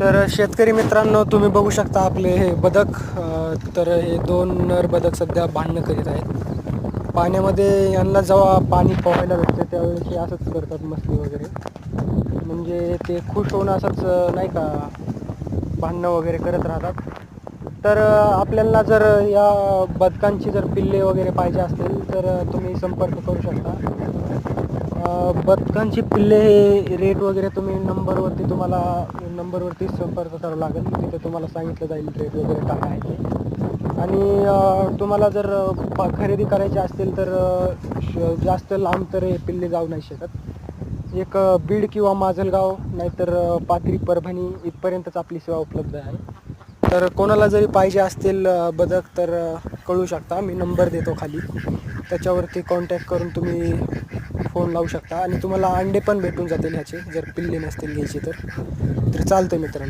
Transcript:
तर शेतकरी मित्रांनो, तुम्ही बघू शकता आपले हे बदक. तर हे दोन नर बदक सध्या भांडणं करीत आहेत पाण्यामध्ये. यांना जेव्हा पाणी पोहायला भेटतं त्यावेळेस हे असंच करतात, मस्ती वगैरे. म्हणजे ते खुश होऊन असंच नाही का भांडणं वगैरे करत राहतात. तर आपल्याला जर या बदकांची जर पिल्ले वगैरे पाहिजे असतील तर तुम्ही संपर्क करू शकता. बदकांची पिल्ले हे रेट वगैरे तुम्ही नंबरवरती संपर्क करावा लागेल. तिथे तुम्हाला सांगितलं जाईल रेट वगैरे काय आहे ते. आणि तुम्हाला जर खरेदी करायची असतील तर जास्त लांब तर हे पिल्ले जाऊ नाही शकत. एक बीड किंवा माजलगाव नाहीतर पाथरी, परभणी इथपर्यंतच आपली सेवा उपलब्ध आहे. तर कोणाला जरी पाहिजे असतील बदक तर कळू शकता. मी नंबर देतो खाली, त्याच्यावरती कॉन्टॅक्ट करून तुम्ही फोन लावू शकता. आणि तुम्हाला अंडे पण भेटून जातील ह्याचे, जर पिल्ले नसतील घ्यायचे तर चालतं मित्रांनो.